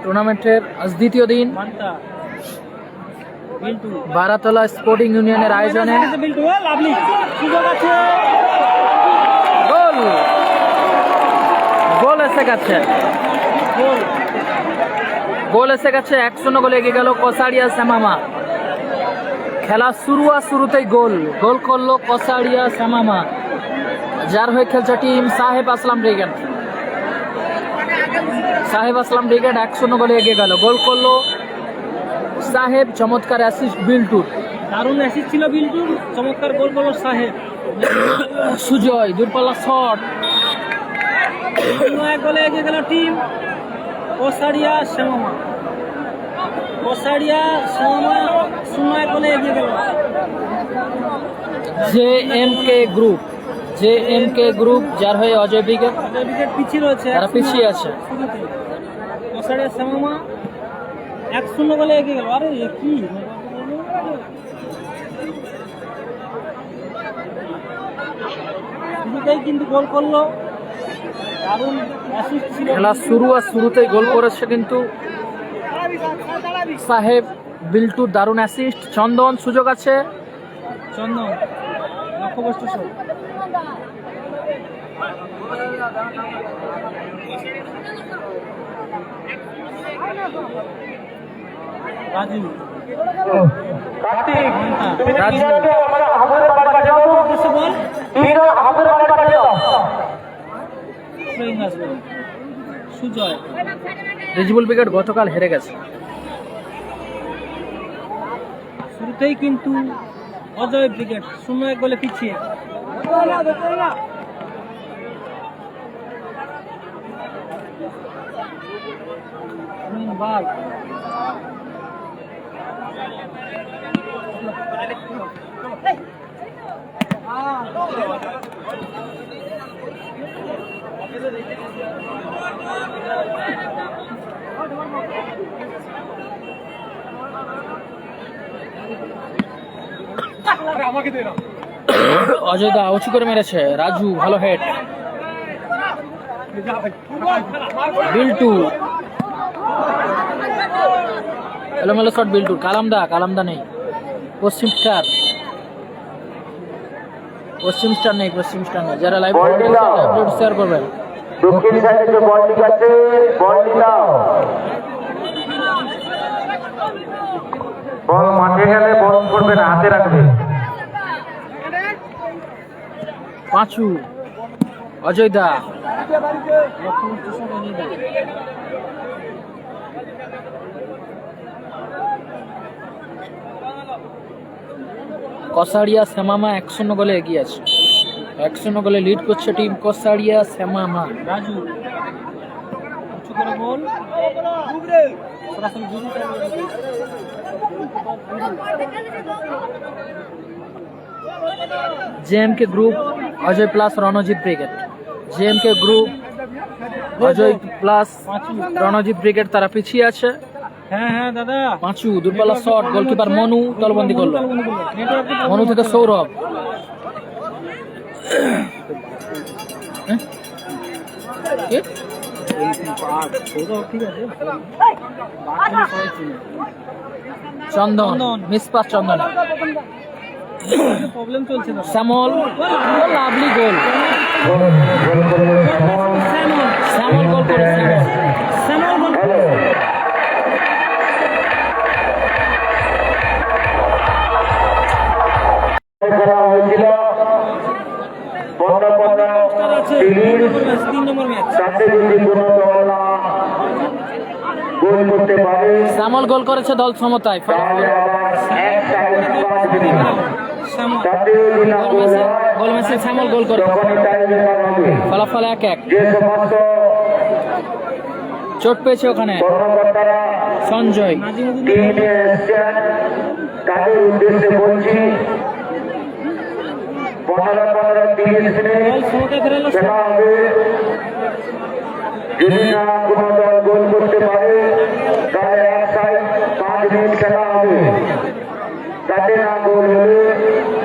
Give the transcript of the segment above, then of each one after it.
টুর্নামেন্টের আজ দ্বিতীয় দিন বারাতলা স্পোর্টিং ইউনিয়নের আয়োজনে গোল গোল এসে গেছে, গোল এসে গেছে। 1-0 গোলে এগিয়ে গেল কসারিয়া শ্যামামা। খেলা শুরুতেই গোল গোল করলো কসারিয়া শ্যামামা, যার হয়ে খেলছে টিম সাহেব আসলাম ব্রিগেড। সাহেব আসলাম ব্রিগেড 1-0 গোলে এগিয়ে গেল। গোল করলো সাহেব, চমৎকার অ্যাসিস্ট বিল্টুর, দারুণ অ্যাসিস্ট ছিল বিল্টুর, চমৎকার গোল করলো সাহেব। সুজয় দূরপাল্লা শট, 1 গোলে এগিয়ে গেল টিম কসারিয়া শ্যামামা। কসারিয়া শ্যামামা 0-1 গোলে এগিয়ে গেল। জেএমকে গ্রুপ যার হয়ে অজয় ব্রিগেড পিছিয়ে রয়েছে, তারা পিছিয়ে আছে। কসারিয়া শ্যামামা 1-0 গোলে এগিয়ে গেল। আরে কি কিন্তু গোল করলো, দারুণ অ্যাসিস্ট ছিল। খেলা শুরুতেই গোল করেছে কিন্তু সাহেব বিল্টুর, দারুণ অ্যাসিস্ট। চন্দন সুযোগ আছে, চন্দন লক্ষ্যবস্তু শট। রাজু সুজয়। রিজবুল ব্রিগেড গতকাল হেরে গেছে। শুরুতেই কিন্তু অজয় ব্রিগেড 0-1 গোলে পিছিয়ে। অজয় দা উঁচু করে মেরেছে, রাজু ভালো হেড। বিল্টু এলোমেলো শট বিল্টু। কালামদা নেই। পশ্চিম স্টার নেই। যারা লাইভ শেয়ার করবেন। দক্ষিণ সাইডে যে বলটি আছে, বলটি দাও। বল মাঠে গেলে বল করবে না, হাতে রাখবে। পাঁচু অজয় দা, কসারিয়া শ্যামামা 1-0 গোলে এগিয়ে আছে। 1-0 গোলে লিড করছে টিম কসারিয়া শ্যামামা। রাজু উঁচু করে goal. JMK group Ajay plus Ranjit brigade. JMK group Ajay plus Ranjit brigade তারা পিছিয়ে আছে। হ্যাঁ দাদা। পাঁচু দূরপাল্লা শট, গোলকিপার মনু তলবন্দি করলো। মনু থেকে সৌরভ। চন্দন মিসপাস, চন্দন প্রবলেম চলছে না। শ্যামল লাভলি গোল। শ্যামল গোল করেছে। শ্যামল গোল করেছে দল সমতায়। গোল মেসে শ্যামল গোল করে, ফলাফল 1-1। চোট পেয়েছে ওখানে সঞ্জয়। তাদের উদ্দেশ্যে বলছি 15-30 মিনিট খেলা হবে। যদি না কোনো দল গোল করতে পারে তাহলে এক সাইড 5 মিনিট খেলা হবে। তাতে না গোল হলে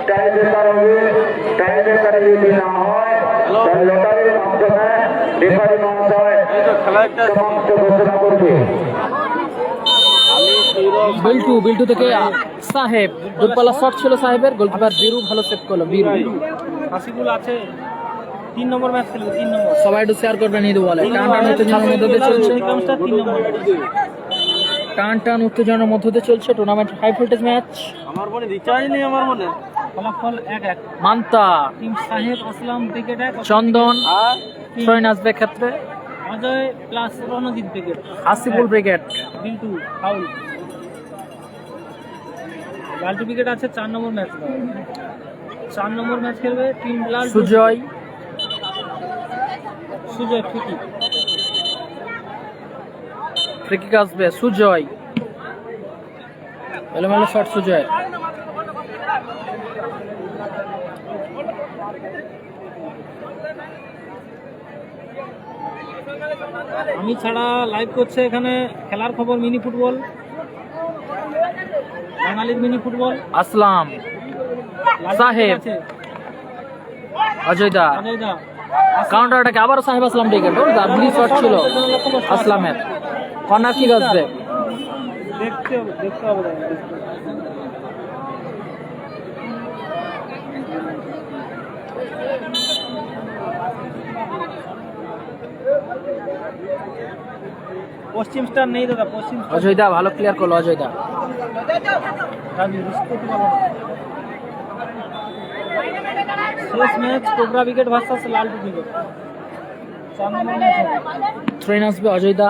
টাই ব্রেকার হবে। টাই ব্রেকারে যদি না হয় তাহলে লটারির মাধ্যমে রেফারি মহাশয় সমাপ্ত ঘোষণা করবে। বিল্টু থেকে সাহেব, দূরপাল্লা শট ছিল সাহেবের, গোলকিপার বীরু ভালো সেভ করলো। বীরু হাসিবুল আছে 3 নম্বর ম্যাচ খেলবে, 3 নম্বর। সবাই একটু শেয়ার করবেন এই বলে। টান টান উত্তেজনার মধ্যে দিয়ে চলছে, 3 নম্বর। টান টান উত্তেজনার মধ্যে দিয়ে চলছে টুর্নামেন্ট হাই ভোল্টেজ ম্যাচ। আমার মনে রিচার্জ নেই, আমার মনে ফলাফল 1-1। মান্তা টিম সাহেব আসলাম ক্রিকেট 1, চন্দন ছয় আসবে ক্ষেত্রে, Ajay plus Ranjit cricket, Hasibul brigade, Biltu foul. Laltu cricket আছে 4 নম্বর ম্যাচ, 4 নম্বর ম্যাচ খেলবে টিম লাল। সুজয় ফিকি, ফ্রিকিক আসবে সুজয়, এলোমেলো শট সুজয়। আমি ছাড়া লাইভ করছে এখানে খেলার খবর, মিনি ফুটবল, বাঙালির মিনি ফুটবল। আসলাম, সাহেব, অজয় দা, কাউন্টার অ্যাটাকে আবারও সাহেব আসলাম ব্রিগেড। দারুণ শট ছিল আসলামের। কর্নার কিক আসবে, দেখতে হবে। পশ্চিম স্টার নেই দাদা, পশ্চিম স্টার। অজয় দা ভালো ক্লিয়ার করলো। অজয় দা শেষ ম্যাচ কোবরা উইকেট ভার্সাস লালটু উইকেট, 4 নম্বর ম্যাচ। ট্রেন আসবে অজয় দা,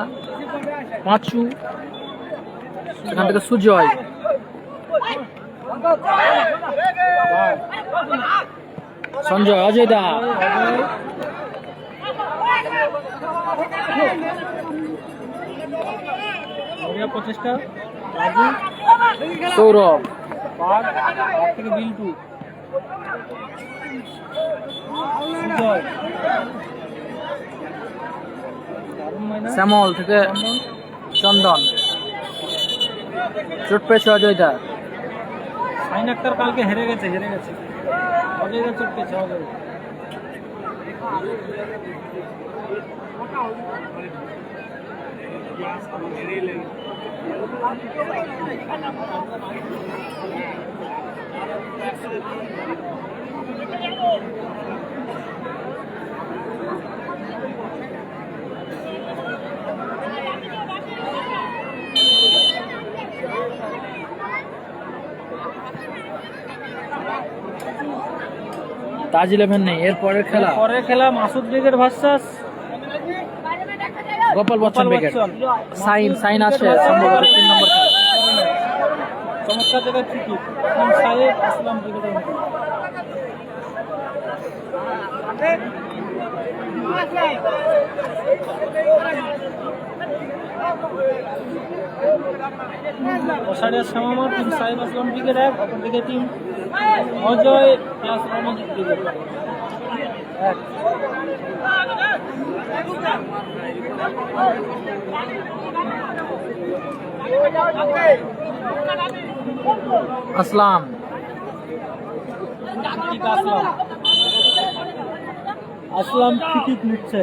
পাঁচু, সেখান থেকে সুজয়, সঞ্জয়, অজয় দা, প্রচেষ্টা রাজু, সৌরভ, পাক থেকে বিল্টু, সুজয়, শ্যামল থেকে চন্দন, চোট পেয়েছে অজয় দা। সাইন আক্তার কালকে হেরে গেছে। অজয় দা চোট পেয়েছে। তাজ 11 নেই, এর পরের খেলা Masud brigade versus Gopal Bachchan brigade. সাইন আছে সম্ভবত 3 নম্বর খেলা। চমৎকার জায়গায় ফ্রি কিক, টিম সাহেব আসলাম ব্রিগেডের মধ্যে। ওসারিয়া শ্যামামা, টিম সাহেব আসলাম ব্রিগেড 1, অপরদিকে team Ajay plus Ranjit brigade 1। Aslam, Aslam free নিচ্ছে।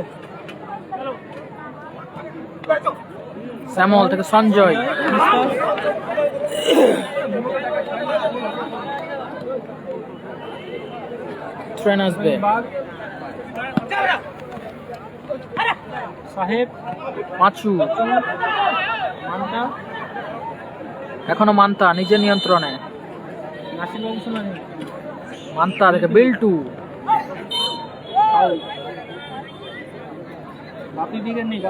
শ্যামল থেকে সঞ্জয়, ট্রেন আসবে সাহেব, পাঁচু, মান্তা, এখনো মান্তা নিজের নিয়ন্ত্রণে। নাসিরবাবু শোনানি, মান্তা থেকে বিল্টু, বাপি ব্রিগেড নেই।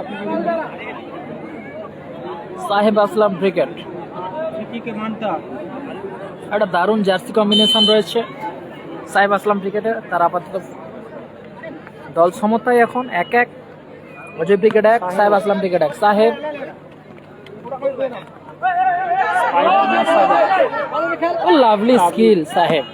সাহেব আসলাম ব্রিগেড। ফ্রি মান্তা, একটা দারুণ জার্সি কম্বিনেশন রয়েছে সাহেব আসলাম ব্রিগেডে। তার আপাতত দল সমতায় এখন 1-1। অজয় ব্রিগেড 1, সাহেব আসলাম ব্রিগেড 1। সাহেব, লাভলি স্কিল সাহেব।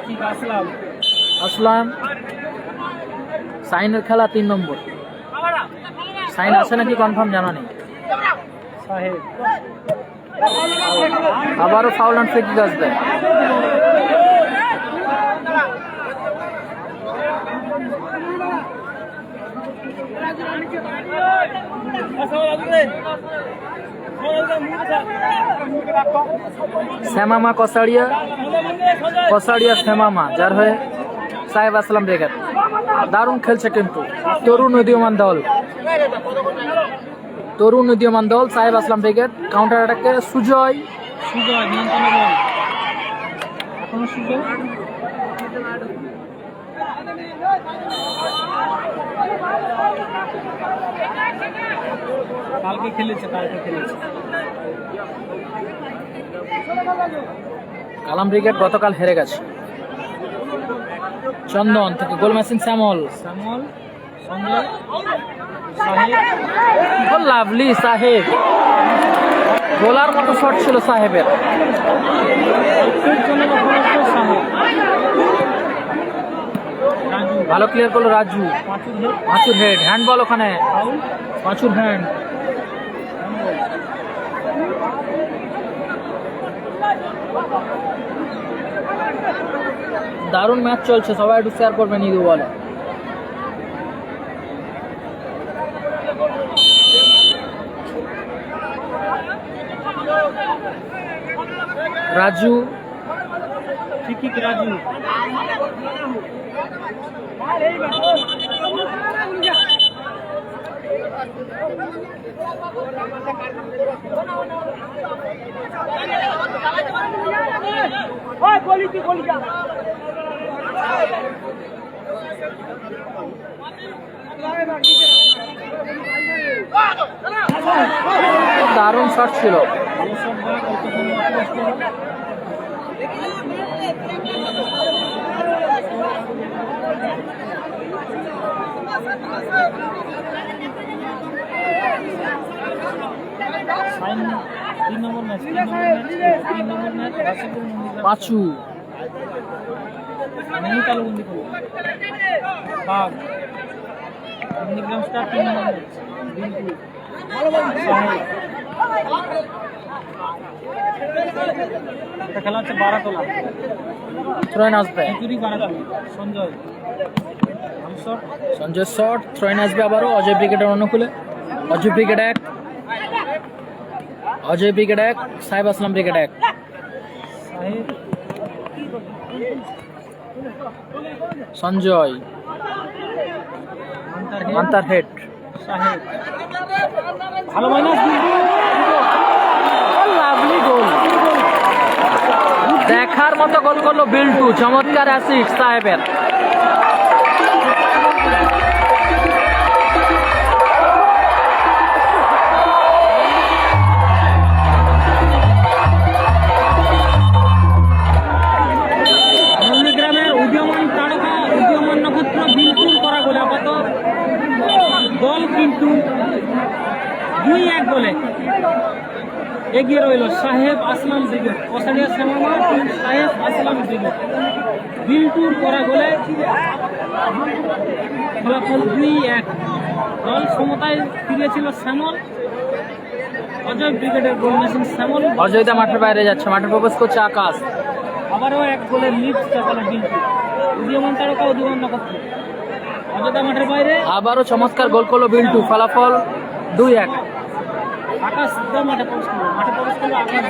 ঠিক আসলাম। আসলাম। সাইনের খেলা 3 নম্বর। সাইন আছে নাকি কনফার্ম জানা নেই। সাহেব আবারও ফাউল অ্যান্ড ফ্রি কিক আসবে। শ্যামামা কসাড়িয়া, কসাড়িয়া শ্যামামা, যার হয়ে সাহেব আসলাম ব্রিগেড। দারুণ খেলছে কিন্তু তরুণ উদীয়মান দল, তরুণ উদীয়মান দল সাহেব আসলাম ব্রিগেড। কাউন্টার অ্যাটাকে সুজয়, সুজয় নিয়ন্ত্রণে বল, এখনো সুজয়। কালকে খেলেছে। কালাম ব্রিগেড গতকাল হেরে গেছে। চন্দন থেকে গোল মেশিন শ্যামল, শ্যামল, সঞ্জয়, সাহেব, লাভলি সাহেব। গোলার মতো শট ছিল সাহেবের। সাহেব রাজু, ভালো ক্লিয়ার করলো রাজু। পাঁচুর হেড, হ্যান্ড বল ওখানে, পাঁচুর হ্যান্ড। দারুণ ম্যাচ চলছে, সবাই একটু শেয়ার করবেন ইদু বলে। রাজু, ঠিক রাজু, দারুণ শট ছিল। পাঁচু, খেলা হচ্ছে বারাতলা, থ্রোইন আসবে। সঞ্জয়, সঞ্জয় শট, থ্রোইন আসবে আবারও। অজয় ব্রিগেডের অনুকূলে, অজয় ব্রিগেড 1, অজয় ব্রিগেড 1, সাহেব আসলাম ব্রিগেড 1। সাহেব, সঞ্জয়, মান্তার হেড, সাহেব, ভালো মাইনাস, লাভলি গোল। দেখার মতো গোল করলো বিল্টু, চমৎকার অ্যাসিস্ট সাহেবের। নন্দীগ্রামের উদীয়মান তারকা, উদীয়মান নক্ষত্র বিল্টুর করা গোলে আপাতত দল কিন্তু 2-1 গোলে এগিয়ে রইল সাহেব আসলাম ব্রিগেড। কসারিয়া শ্যামামা, সাহেব আসলাম ব্রিগেড। বিল্টুর করা গোলে ফলাফল 2-1। দল সমতায় ফিরেছিল শ্যামল। অজয় ব্রিগেডের গোল মেশিন শ্যামল। অজয়দা মাঠের বাইরে যাচ্ছে, মাঠে প্রবেশ করছে আকাশ। আবারও 1 গোলের লিড চাপালো বিল্টু। উদীয়মান তারকা, উদীয়মান নক্ষত্র। অজয়দা মাঠের বাইরে, আবারও চমৎকার গোল করলো বিল্টু, ফলাফল 2-1। আকাশ মাঠে প্রবেশ করলো, আকাশ।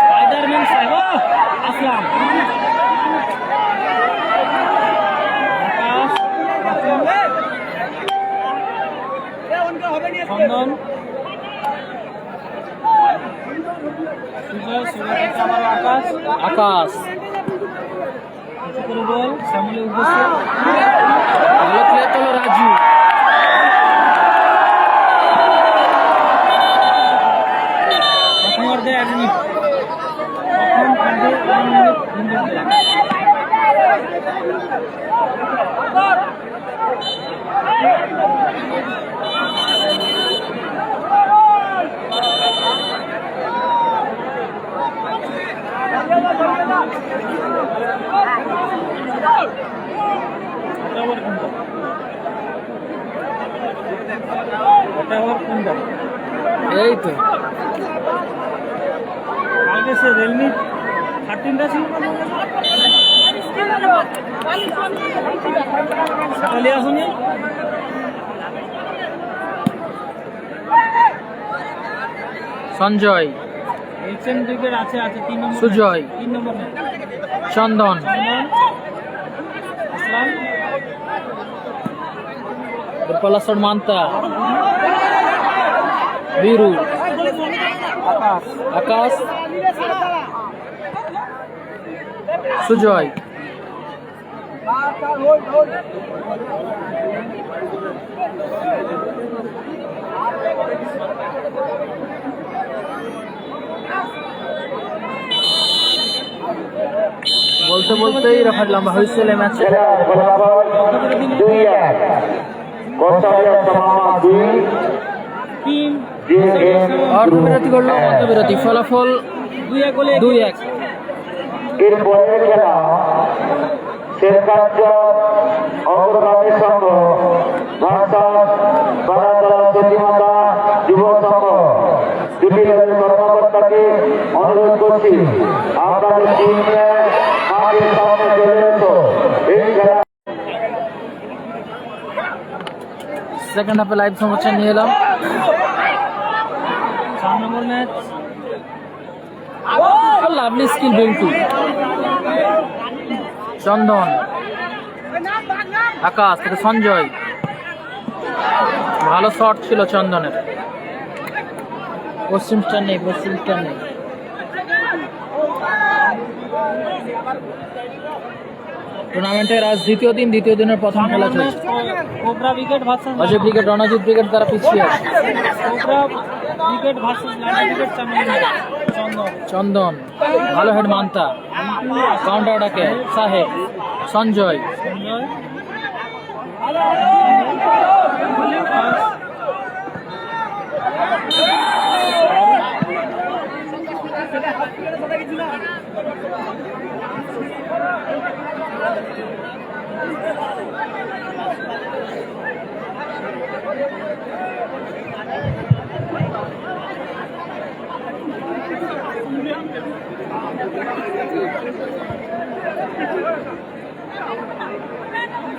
স্পাইডারম্যান সাহেব আসলাম। চন্দন, সুজয়, আকাশ, আকাশ বল শ্যামলের উদ্দেশ্যে, ভালো প্লেয়ার করলো রাজু। প্রথম অর্ধে 1 মিনিট, প্রথম অর্ধে 1 মিনিট হিন্দু। এটা আবার কোনটা? এই তো আগে সে রিয়েলমি 13টা ছিল সকালে আসুনি সঞ্জয়, এইচএন উইকেট আছে 3 নম্বর সুজয়, 3 নম্বর চন্দন, ইসলাম পলাশর মান্তা, বীরু, আকাশ, সুজয়, বলতে বলতেই রেফার লম্বা হয়েছিল ম্যাচ। খেলা ফলাফল 2-1 কসারিয়া সামামা 2 টিম অর্ধবিরতি করলো, মধ্যবিরতি, ফলাফল 2-1 গোলে 2-1। এরপরে খেলা শেরকাঞ্জ অগ্রগামী সংঘ ভার্সাস বারাতলা সতীমাতা যুব সংঘ। দুটি দলের কর্মকর্তাকে অনুরোধ করছি আপনাদের টিম নিয়ে মাঠের সামনে চলে এসো। এই খেলা সেকেন্ড হাফে লাইভ সমাচার নিয়ে এলাম। 4 নম্বর ম্যাচ লাভলি স্কিল বিল্টু, চন্দন, আকাশ থেকে সঞ্জয়, ভালো শট ছিল চন্দনের। পশ্চিম স্টার নেই, পশ্চিম স্টার নেই। টুর্নামেন্টের আজ দ্বিতীয় দিন, দ্বিতীয় দিনের প্রথম খেলা চলছে। Cobra wicket versus Ajay brigade, Ranjit brigade তারা পিছিয়ে আছে। কোবরা উইকেট ভার্সেস লাঠি উইকেট চন্দন চন্দন, ভালো হেড মান্তা, কাউন্টার অ্যাটাকে সাহেব, সঞ্জয়,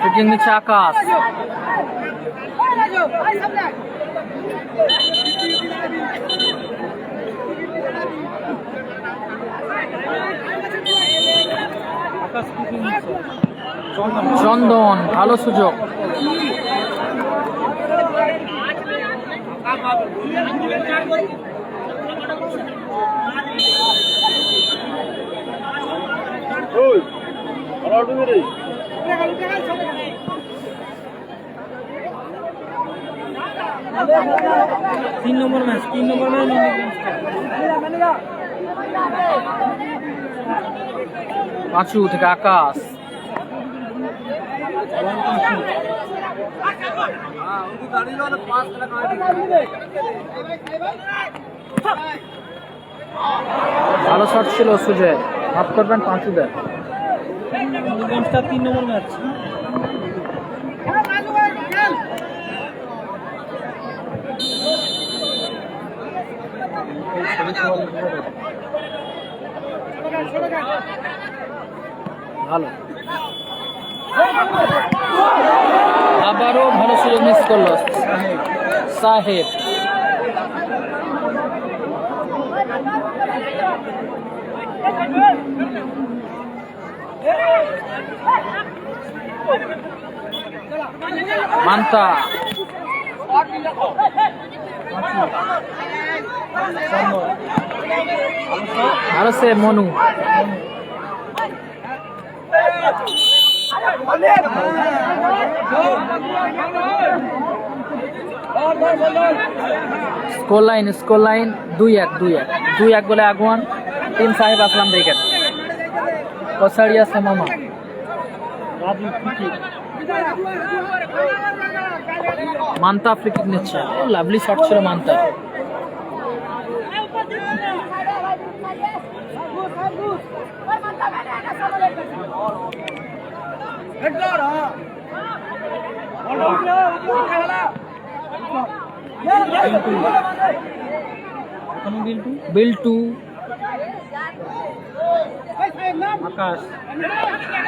ফিটিং নিচ্ছে আকাশ, আকাশ কিপিং চন্দন, ভালো সুযোগ, তিন নম্বর ম্যাচ পাঁচু থেকে আকাশ, ভালো শট ছিল সুজয়, মাফ করবেন পাঁচুদের। 3 নম্বর ম্যাচ ভালো, আবারও ভালো সুযোগ মিস করলো সাহেব। মান্তা, ভালো সে মনু, স্কোর লাইন 2-1 বলে আগুয়ান টিম সাহেব আসলাম ব্রিগেড। কসারিয়া সামামা, মান্তা ফ্রি কিক নিচ্ছে, লাভলি শট ছিল মান্তা। এখনো বিল্টু, বিল্টু। আকাশ,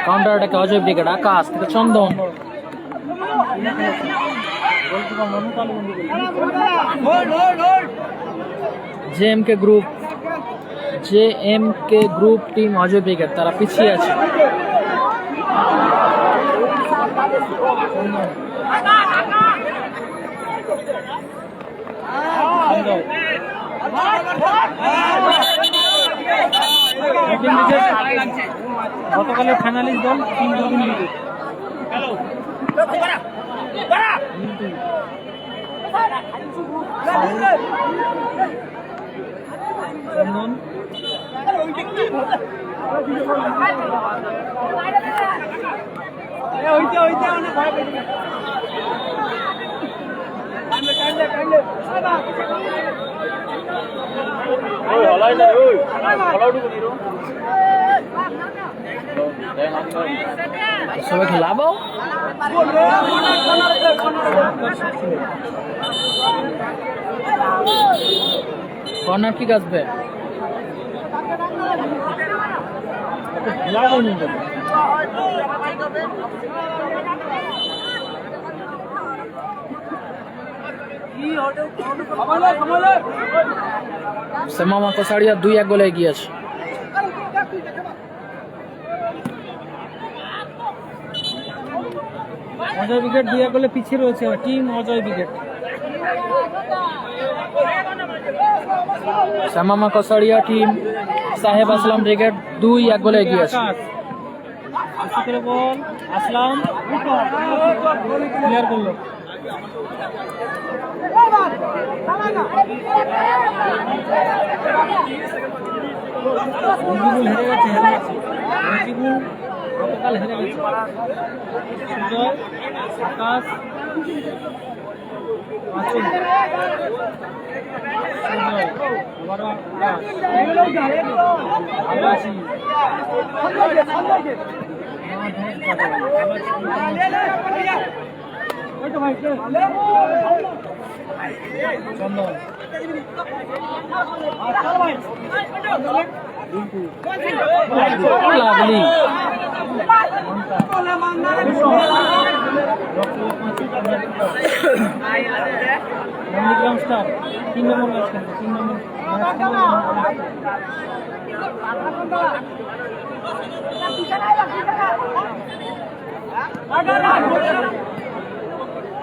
কাউন্টার অ্যাটাকে অজয় ব্রিগেড। আকাশ থেকে চন্দন। গোলকিপার মনু তালুবন্দি করল। জেএমকে গ্রুপ টিম অজয় ব্রিগেড তারা পিছিয়ে আছে। সুন্দর। ব্যাটিং উইকেট গতকালের ফাইনালিস্ট দল টিম রবিন উইকেট। চন্দন, সবাই খেলাবো। কর্নার কিক আসবে। সেমামা কসাড়িয়া 2-1 গোলে এগিয়ে আছে। অজয় ব্রিগেড 2-1 গোলে পিছিয়ে রয়েছে টিম অজয় ব্রিগেড। সেমামা কসাড়িয়া টিম সাহেব আসলাম ব্রিগেড 2-1 গোলে এগিয়ে আছে। আকাশ, বেশি করে বল, আসলাম ক্লিয়ার করলো। মুজিবুল হেরে গেছে। মুজিবুল গতকাল হেরে গেছে। সুজয়, আকাশ, আচল, সুজয়, আবারও আকাশ, আবাসি, চন্দন, লাভলি। নন্দীগ্রাম স্টার 3 নম্বর ম্যাচ খেলছে। 3 নম্বর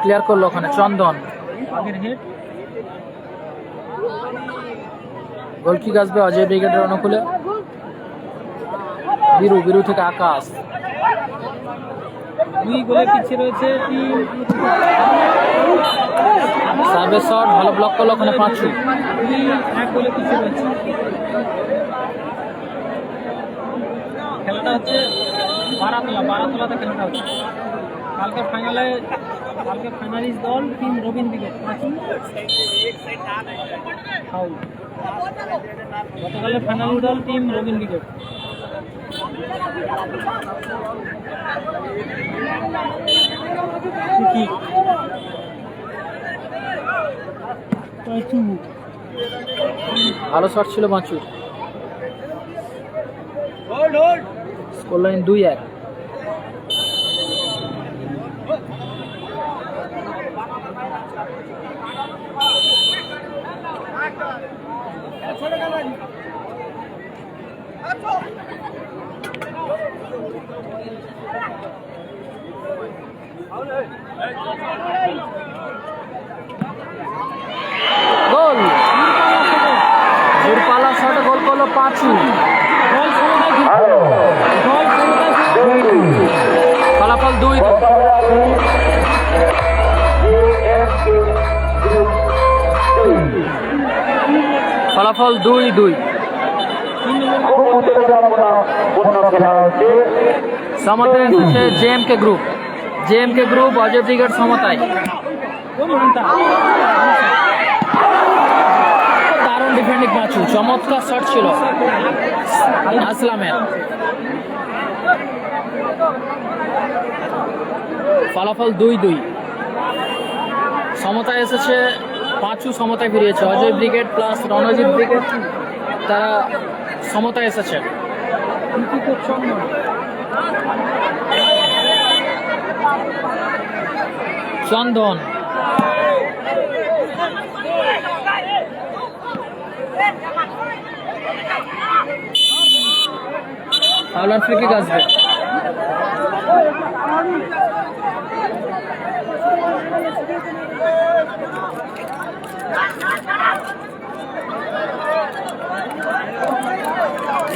ক্লিয়ার করলো ওখানে চন্দন। আগের হেড গোলকিক আসবে অজয় ব্রিগেডের অনুকূলে। বিরু থেকে আকাশ। 2 গোলে পিছিয়ে রয়েছে টিম। সার্ভে শট ভালো ব্লক করলো ওখানে পাঁচু। 2-1 গোলে পিছিয়ে রয়েছে। খেলাটা হচ্ছে বারাতলাতে খেলাটা হচ্ছে। কালকে ফাইনালিস্ট দল টিম রবিন ব্রিগেড। ফাউল। গতকালের ফাইনালিস্ট দল টিম রবিন ব্রিগেড। ভালো শট ছিল বাঁচুর। Score line 2-1। গোল। দূরপাল্লা শটে গোল করলো পাঁচু। ফলাফল 2-2। ফলাফল 2-2। সমতায় এসেছে জেএমকে গ্রুপ অজয় ব্রিগেড সমতায়। দারুণ ডিফেন্ডিং ম্যাচ, চমৎকার শট ছিল আসলামের। ফলাফল 2-2। সমতায় এসেছে, পাঁচু সমতায় ফিরিয়েছে। Ajay brigade plus Ranjit brigade তারা সমতায় এসেছে। চন্দন তাহলে ফ্রি কিক আসবে।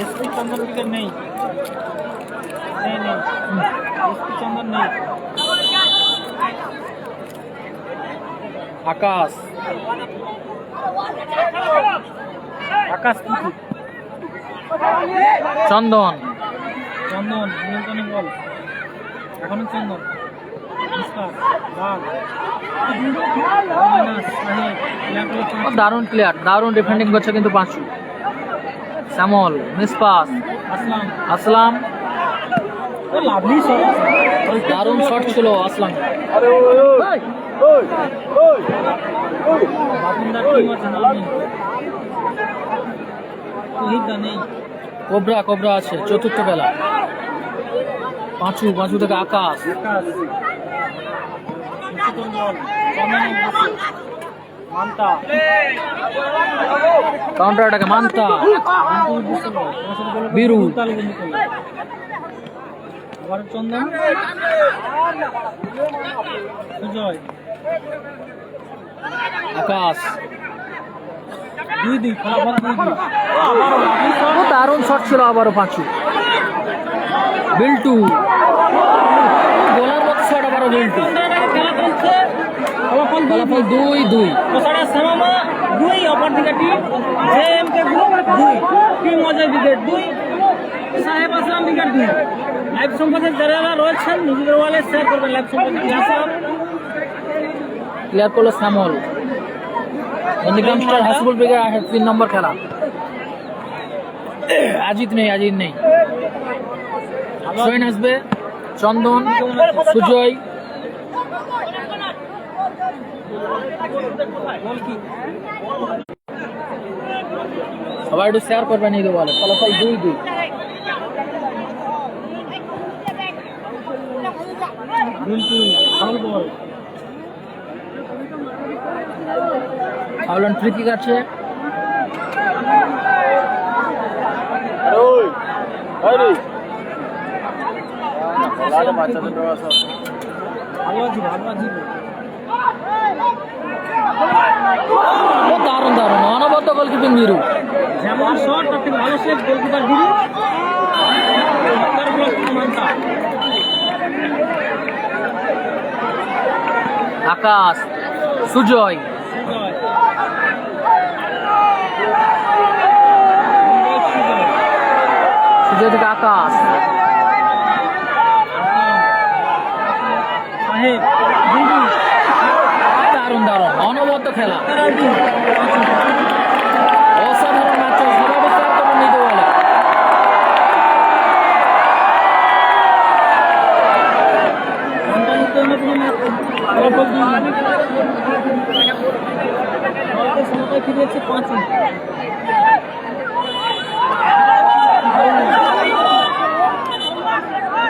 এসপি চন্দন উইকেট নেই, এসপি চন্দন নেই। আকাশ আকাশ কিন্তু চন্দন চন্দন নিয়ন্ত্রণে বল, এখনো চন্দন মিস্টার বাঘ দারুণ প্লেয়ার, দারুণ ডিফেন্ডিং করছে কিন্তু পাঁচু। শ্যামল মিস পাস, আসলাম আসলাম ও লাভলি শট, দারুণ শট ছিল আসলাম। বাপুনদার টিম আছে না নেই, শহীদদা নেই, কোবরা কোবরা আছে চতুর্থ বেলা। পাঁচু পাঁচু থেকে আকাশ, আকাশ উচ্চতর বল, চন্দনের বসে মান্তা কাউন্টার অ্যাটাকে মান্তা, বীরু। আবার চন্দন, সুজয়, আকাশ, 2-2 ফলাফল 2-2। আবারও লাভলি শট, ও দারুণ শট ছিল আবারও পাঁচু। বিল্টু গোলার মতো শট আবারও বিল্টু। খেলা চলছে, ফলাফল ফলাফল 2-2। কোসাড়া শ্যামামা 2, অপরদিকে team JMK group 2, team Ajay brigade 2, সাহেব আসলাম ব্রিগেড 2। লাইভ সম্পাদক যারা রয়েছেন নিজেদের ওয়ালে শেয়ার করবেন। লাইভ সম্পাদক ইয়াসাব, ক্লিয়ার করলো শ্যামল। নন্দীগ্রাম স্টার হাসিবুল ব্রিগেড 3 নম্বর খেলা। আজিত নেই, আজিত নেই। সোহেন আসবে, চন্দন, সুজয়, বল কি সবাই একটু শেয়ার করবেন এই বলে। ফলাফল 2-2। বিল্টু ফাউল বল, ফাউল ফ্রি কিক আছে। ভালো আছি ভালো আছি। ও দারুণ দারুণ অনবদ্য গোলকিপিং বীরু। যেমন শট তার থেকে ভালো সেভ গোলকিপার বিরু, তার ব্লক মান্তা, আকাশ, সুজয়, সুজয়, সুজয় থেকে আকাশ, সাহেব বিরু, দারুণ দারুণ অনবদ্য খেলা, অসাধারণ ম্যাচ। সবাই শেয়ার করবেন এই বলে। সমতায় ফিরেছে 5।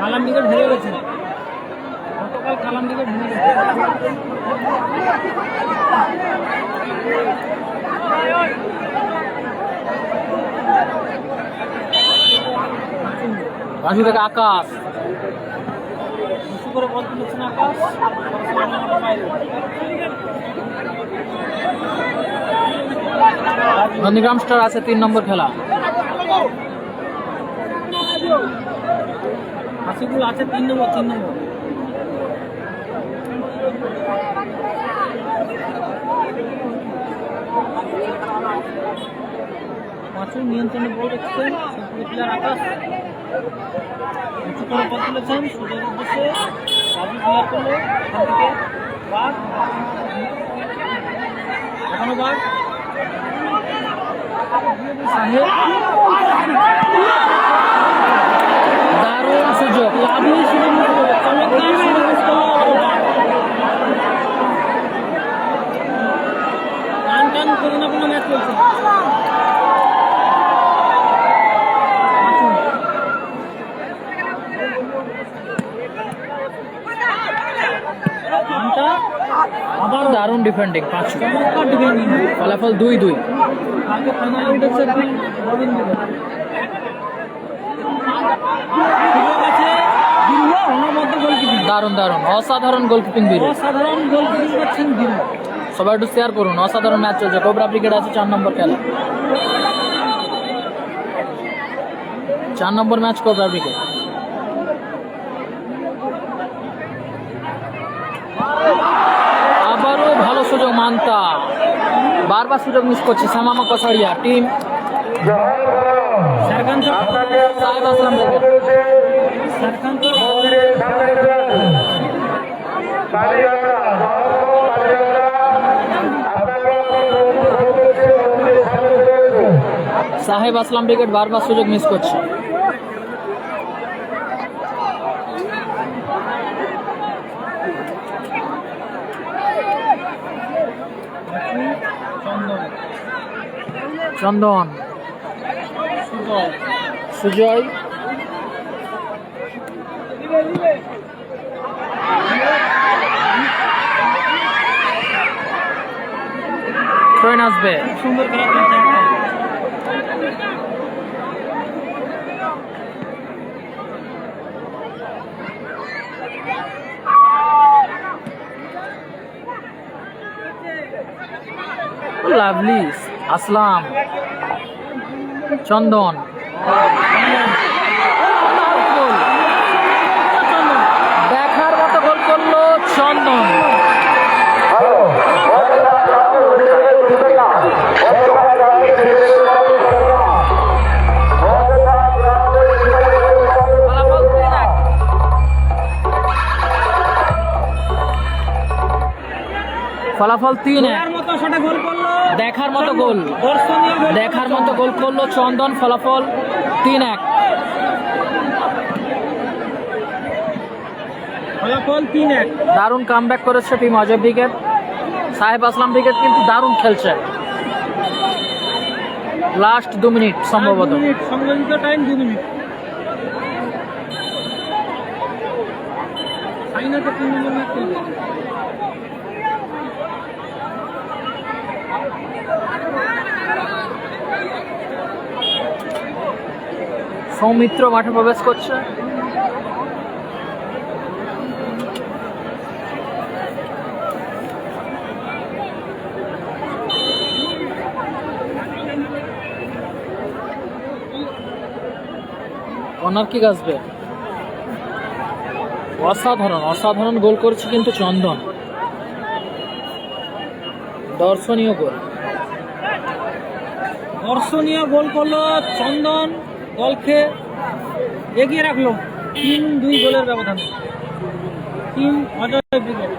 কালাম ব্রিগেড হেরে গেছে, গতকাল কালাম ব্রিগেড হেরে গেছে। পাঁচু থেকে আকাশ, উঁচু করে বল তুলেছেন আকাশ, নন্দীগ্রাম স্টার আছে 3 নম্বর খেলা। হাসিবুল আছে 3 নম্বর। পাঁচু নিয়ন্ত্রণে বল রেখেছেন, প্লেয়ার আকাশ উঁচু করে বল তুলেছেন, সোজার উদ্দেশ্যে রাজু ক্লিয়ার করলো, এখান থেকে বাঘ, এখনো বাঘ, সাহেব, দারুণ সুযোগ, লাভলি শুরু চমৎকার শুরু করলো মানটা আবার দারুণ ডিফেন্ডিং 5 চমৎকার ডিফেন্ডিং। ফলাফল 2-2। আগে ফাইনালে উঠেছে রবীন্দ্র। সুযোগ আছে দিল্লা অনবদ্য গোলকিপিং। দারুণ দারুণ অসাধারণ গোলকিপিং বিরোধ। অসাধারণ গোলকিপিং করছেন দিল্লা। সবাই একটু শেয়ার করুন। অসাধারণ ম্যাচ চলছে। কোবরা ব্রিগেড আছে 4 নম্বর খেলা। 4 নম্বর ম্যাচ কোবরা ব্রিগেড। আবারও ভালো সুযোগ মান্তা, বারবার সুযোগ মিস করছে সামামা কসারিয়া টিম সারকান সাহেব আসলাম ব্রিগেড। সারকান সাহেব আসলাম ব্রিগেড বারবার সুযোগ মিস করছে। চন্দন, সুজয়, ট্রেন আসবে। সুন্দর খেলা চলছে একদম। লাভলি আসলাম, চন্দন, দেখার মতো গোল করলো চন্দন। ফলাফল 3-1। দেখার মতো গোল, দেখার মতো গোল করলো চন্দন। ফলাফল 3-1। ফলাফল 3-1। দারুণ কামব্যাক করেছে টিম অজয় ব্রিগেড। সাহেব আসলাম ব্রিগেড কিন্তু দারুণ খেলছে। লাস্ট 2 মিনিট সম্ভবত। সংযোজিত টাইম 2 মিনিট। ফাইনালে 3 নম্বর ম্যাচ চলবে। সৌমিত্র মাঠে প্রবেশ করছে। কর্নার কিক আসবে। অসাধারণ অসাধারণ গোল করছে কিন্তু চন্দন। দর্শনীয় গোল, দর্শনীয় গোল করলো চন্দন। দলকে এগিয়ে রাখলো 3-2 গোলের ব্যবধানে team Ajay brigade.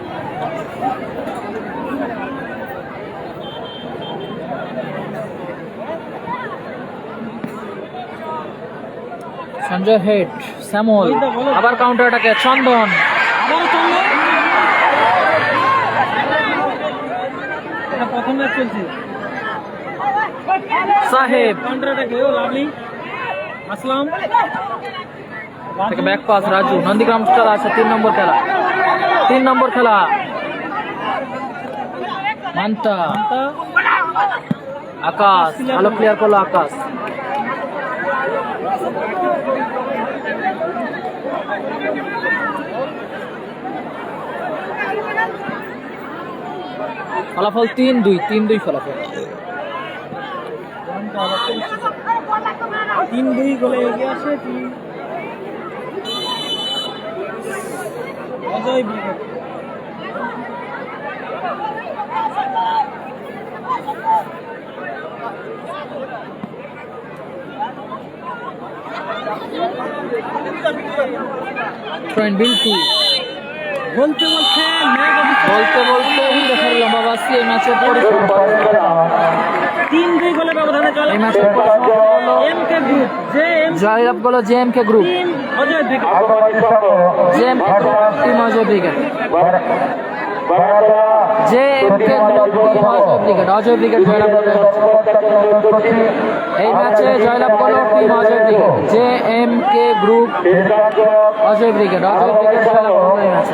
Sanjay head, Shyamal, আবার কাউন্টার অ্যাটাকে চন্দন। আবারও চন্দন। এটা প্রথম ম্যাচ চলছে। সাহেব কাউন্টার অ্যাটাকে লাভলি আসলাম থেকে back pass Raju. Nandigram star আছে 3 নম্বর খেলা। 3 নম্বর খেলা মান্তা, আকাশ ভালো প্লেয়ার করলো আকাশ। ফলাফল 3-2 ফলাফল। 3-2 গোলে এগিয়ে আছে টিম অজয় ব্রিগেড। বিল্টু বলতে বলতে রেফারি লম্বা বাসি এই ম্যাচের 3-2 গোলে ব্যবধানে চলে। এই ম্যাচের এমকে গ্রুপ জয়লাভ করলো JMK group. Team Ajay brigade. JMK group team Ajay brigade. JMK group team Ajay brigade. Ajay brigade জয়লাভ করলো এই ম্যাচে। জয়লাভ করলো team Ajay brigade. JMK group Ajay brigade. Ajay brigade জয়লাভ করলো এই ম্যাচে।